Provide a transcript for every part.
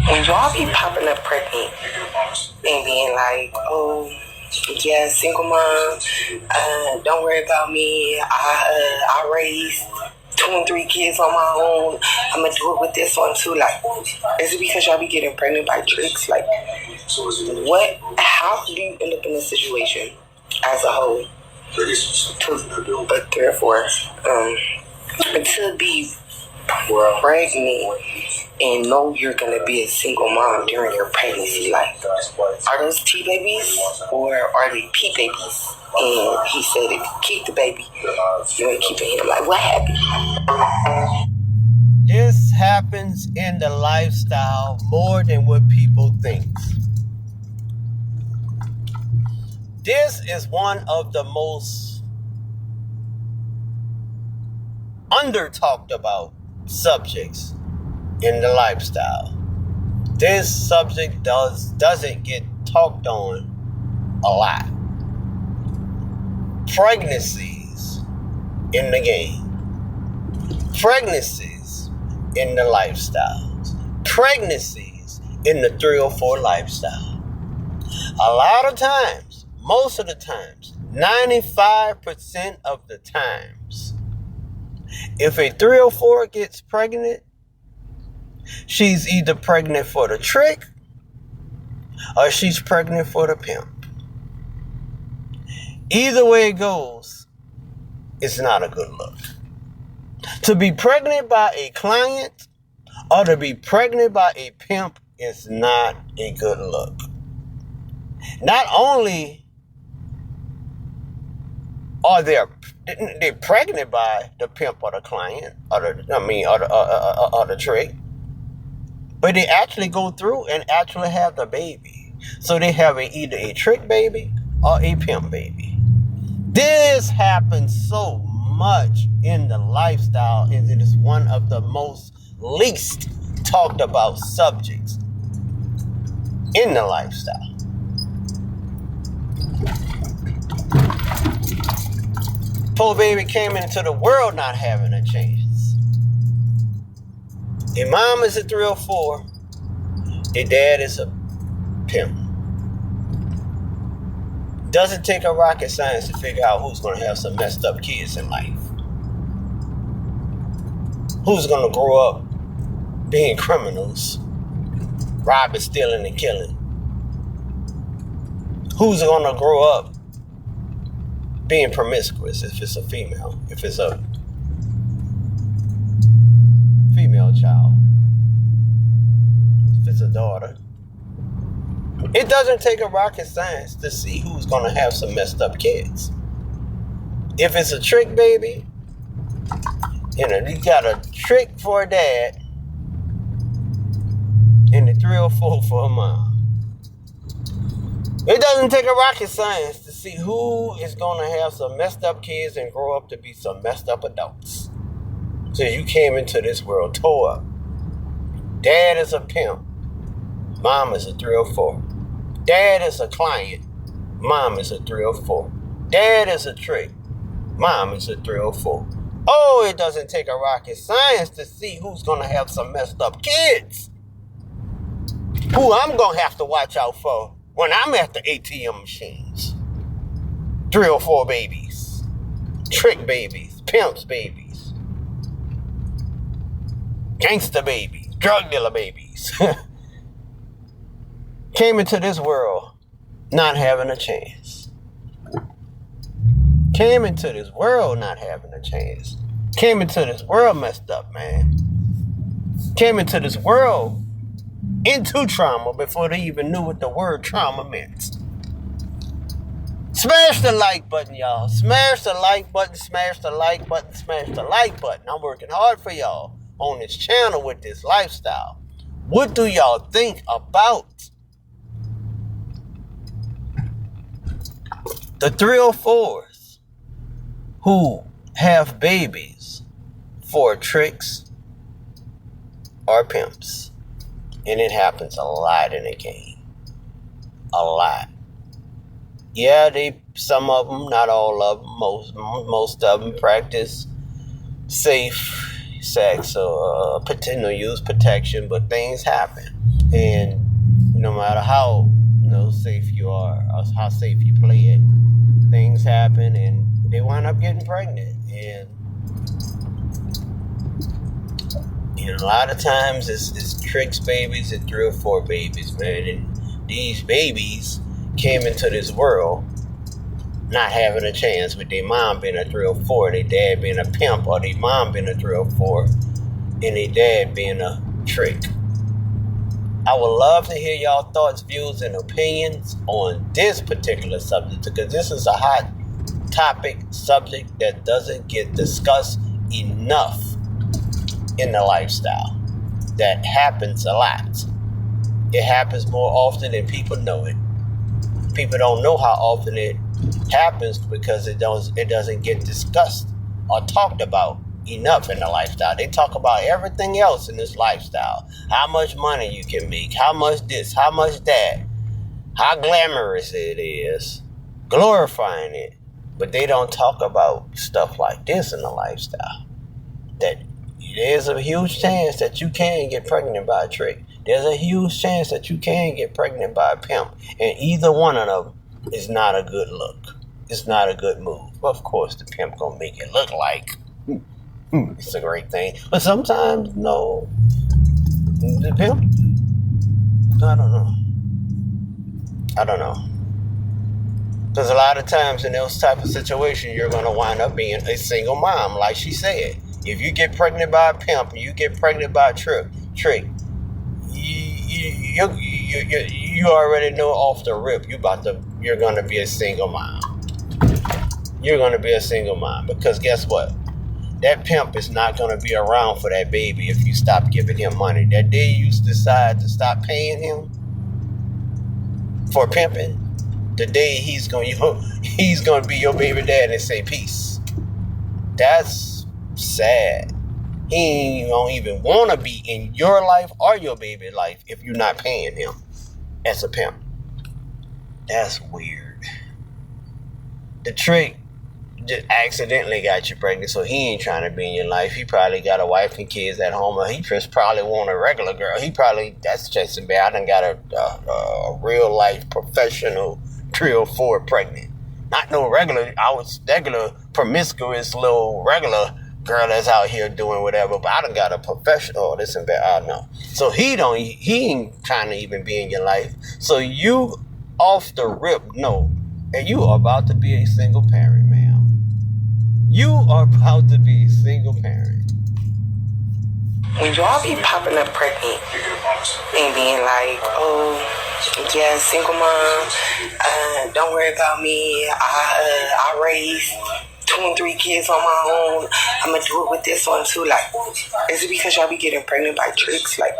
when y'all be popping up pregnant and being like, oh, yeah, single mom, don't worry about me. I raised 2 and 3 kids on my own. I'm gonna do it with this one too. Like, is it because y'all be getting pregnant by tricks? Like, what? How do you end up in this situation as a whole? To a 3 or 4, to be pregnant and know you're gonna be a single mom during your pregnancy. Like, are those T babies or are they P babies? And he said, if you keep the baby, you ain't keeping him. Like, what happened? This happens in the lifestyle more than what people think. This is one of the most under-talked about subjects in the lifestyle. This subject doesn't get talked on a lot. Pregnancies in the game. Pregnancies in the lifestyles. Pregnancies in the 304 lifestyle. A lot of times, most of the times, 95% of the times, if a 304 gets pregnant, she's either pregnant for the trick or she's pregnant for the pimp. Either way it goes, it's not a good look. To be pregnant by a client or to be pregnant by a pimp is not a good look. Not only are they're pregnant by the pimp or the client or the trick, but they actually go through and actually have the baby. So they have either a trick baby or a pimp baby. This happens so much in the lifestyle, and it is one of the most least talked about subjects in the lifestyle. Poor baby came into the world not having a chance. Their mom is a 304. Their dad is a pimp. Doesn't take a rocket science to figure out who's going to have some messed up kids in life. Who's going to grow up being criminals, robbing, stealing, and killing. Who's going to grow up being promiscuous if it's a female, if it's a female child, if it's a daughter. It doesn't take a rocket science to see who's going to have some messed up kids. If it's a trick baby, you got a trick for a dad and a 304 for a mom. It doesn't take a rocket science to see who is going to have some messed up kids and grow up to be some messed up adults. So you came into this world tore up. Dad is a pimp. Mom is a 304. Dad is a client. Mom is a 304. Dad is a trick. Mom is a 304. Oh, it doesn't take a rocket science to see who's going to have some messed up kids. Who I'm going to have to watch out for when I'm at the ATM machines. 304 babies. Trick babies. Pimps babies. Gangster babies. Drug dealer babies. Came into this world not having a chance. Came into this world not having a chance. Came into this world messed up, man. Came into this world into trauma before they even knew what the word trauma meant. Smash the like button, y'all. Smash the like button, smash the like button, smash the like button. I'm working hard for y'all on this channel with this lifestyle. What do y'all think about the 304s who have babies for tricks or pimps? And it happens a lot in the game. A lot. Yeah, some of them, not all of them, most of them practice safe sex or use protection, but things happen. And no matter how safe you are or how safe you play it, things happen and they wind up getting pregnant. And a lot of times it's tricks babies and 304 babies, man. And these babies came into this world not having a chance, with their mom being a 304, their dad being a pimp, or their mom being a 304, and their dad being a trick. I would love to hear y'all thoughts, views, and opinions on this particular subject, because this is a hot topic subject that doesn't get discussed enough in the lifestyle. That happens a lot. It happens more often than people know it. People don't know how often it happens because it doesn't get discussed or talked about enough in the lifestyle. They talk about everything else in this lifestyle. How much money you can make, how much this, how much that, how glamorous it is, glorifying it. But they don't talk about stuff like this in the lifestyle. That there's a huge chance that you can get pregnant by a trick. There's a huge chance that you can get pregnant by a pimp. And either one of them is not a good look. It's not a good move. Of course, the pimp gonna make it look like it's a great thing. But sometimes, no. The pimp, I don't know. Because a lot of times in those type of situations, you're gonna wind up being a single mom, like she said. If you get pregnant by a pimp, you get pregnant by a trick, you already know off the rip you're gonna be a single mom. You're gonna be a single mom, because guess what? That pimp is not gonna be around for that baby if you stop giving him money. That day you decide to stop paying him for pimping, the day he's gonna be your baby dad and say peace. That's sad. He don't even want to be in your life or your baby life if you're not paying him as a pimp. That's weird. The trick just accidentally got you pregnant, so he ain't trying to be in your life. He probably got a wife and kids at home, or he just probably want a regular girl. That's just as bad. I done got a real life professional 304 pregnant. Not no regular promiscuous little regular girl that's out here doing whatever, but I done got a professional, this and that, I know. So he ain't trying to even be in your life. So you off the rip know, and you are about to be a single parent, ma'am. You are about to be a single parent. When y'all be popping up pregnant and being like, oh, yeah, single mom, don't worry about me, I raised 2 and 3 kids on my own, I'm gonna do it with this one too. Like, is it because y'all be getting pregnant by tricks? Like,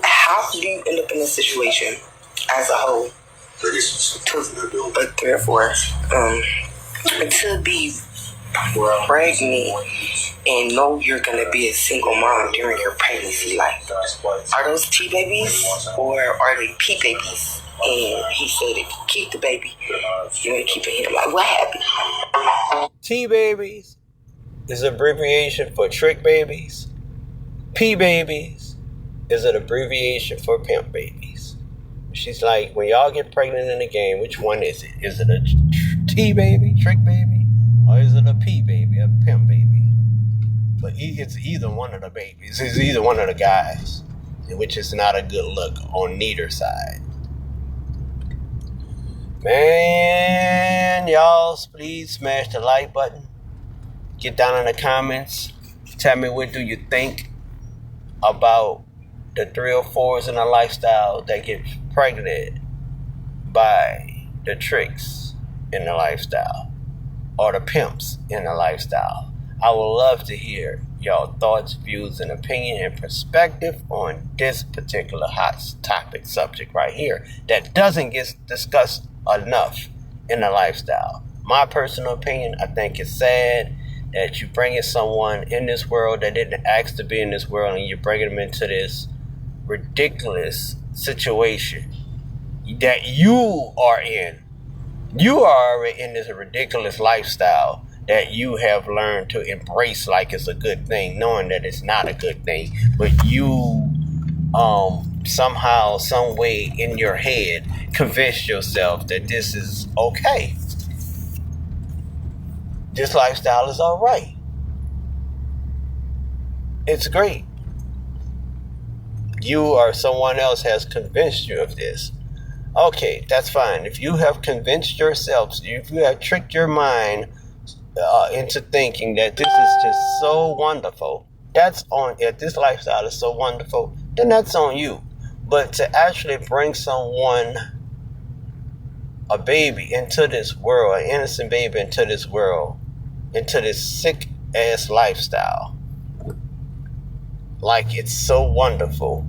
how do you end up in this situation as a whole? But 3 or 4, to be pregnant and know you're gonna be a single mom during your pregnancy, like, are those T babies or are they P babies? And he said, if you keep the baby, you ain't keeping him. Like, what happened? T babies is an abbreviation for trick babies. P babies is an abbreviation for pimp babies. She's like, when y'all get pregnant in the game, which one is it? Is it a T baby, trick baby, or is it a P baby, a pimp baby? But it's either one of the babies. It's either one of the guys, which is not a good look on neither side. Man, y'all, please smash the like button. Get down in the comments. Tell me, what do you think about the 304's in a lifestyle that get pregnant by the tricks in the lifestyle or the pimps in the lifestyle? I would love to hear y'all thoughts, views, and opinion and perspective on this particular hot topic subject right here that doesn't get discussed enough in the lifestyle. My personal opinion, I think it's sad that you're bringing someone in this world that didn't ask to be in this world, and you're bringing them into this ridiculous situation that you are in. You are already in this ridiculous lifestyle that you have learned to embrace like it's a good thing, knowing that it's not a good thing. But you somehow, some way in your head, convince yourself that this is okay. This lifestyle is all right. It's great. You or someone else has convinced you of this. Okay, that's fine. If you have convinced yourself, if you have tricked your mind into thinking that this is just so wonderful, if this lifestyle is so wonderful, then that's on you. But to actually bring someone, a baby, into this world, an innocent baby into this world, into this sick ass lifestyle, like it's so wonderful,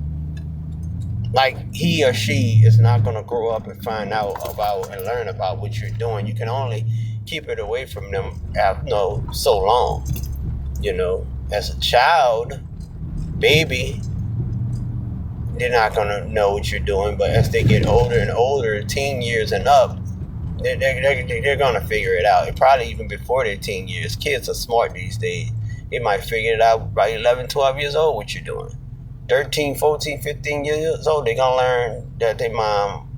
like he or she is not going to grow up and find out about and learn about what you're doing. You can only keep it away from them so long. As a child, baby, they're not going to know what you're doing, but as they get older and older, teen years and up, they're going to figure it out. And probably even before their teen years. Kids are smart these days. They might figure it out by 11, 12 years old what you're doing. 13, 14, 15 years old, they're going to learn that their mom,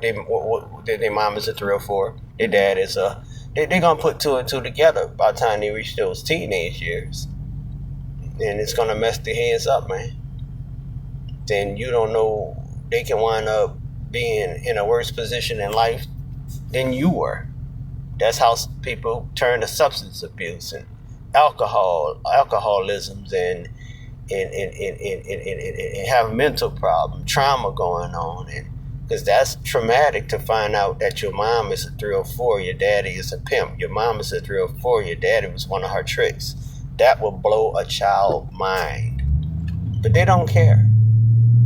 their mom is a 304. Their dad is they're going to put two and two together by the time they reach those teenage years. And it's going to mess their heads up, man. Then you don't know, they can wind up being in a worse position in life than you were. That's how people turn to substance abuse and alcoholisms and have mental problem, trauma going on. And because that's traumatic to find out that your mom is a 304, your daddy is a pimp. Your mom is a 304, your daddy was one of her tricks. That will blow a child's mind. But they don't care.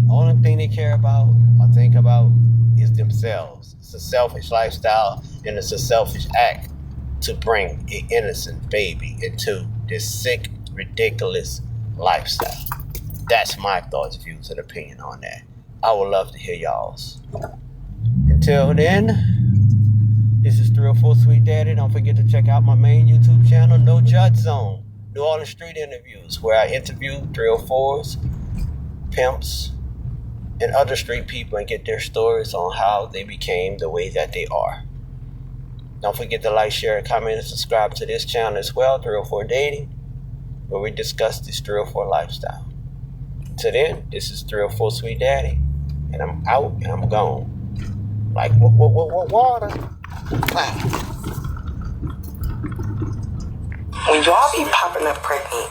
The only thing they care about or think about is themselves. It's a selfish lifestyle, and it's a selfish act to bring an innocent baby into this sick, ridiculous lifestyle. That's my thoughts, views, and opinion on that. I would love to hear y'all's. Until then, this is 304 Sweet Daddy. Don't forget to check out my main YouTube channel, No Judge Zone, New Orleans Street Interviews, where I interview 304's, pimps, and other street people and get their stories on how they became the way that they are. Don't forget to like, share, comment, and subscribe to this channel as well, 304 Dating, where we discuss this 304 lifestyle. Until then, this is 304 Sweet Daddy, and I'm out and I'm gone. Like water. Wow. When y'all be popping up pregnant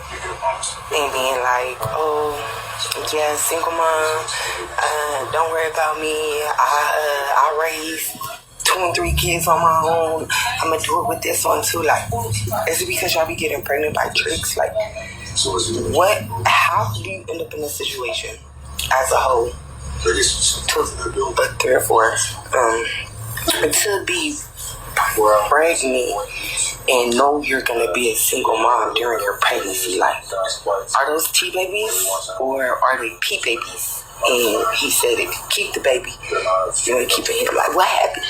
and being like, oh, yeah, single mom, don't worry about me, I raised 2 and 3 kids on my own, I'm gonna do it with this one too. Like, is it because y'all be getting pregnant by tricks? Like, how do you end up in this situation as a whole? But 3 or 4, to be pregnant and know you're gonna be a single mom during your pregnancy, like, are those T babies or are they P babies? And he said, if you keep the baby, you're gonna keep it here. Like, what happened?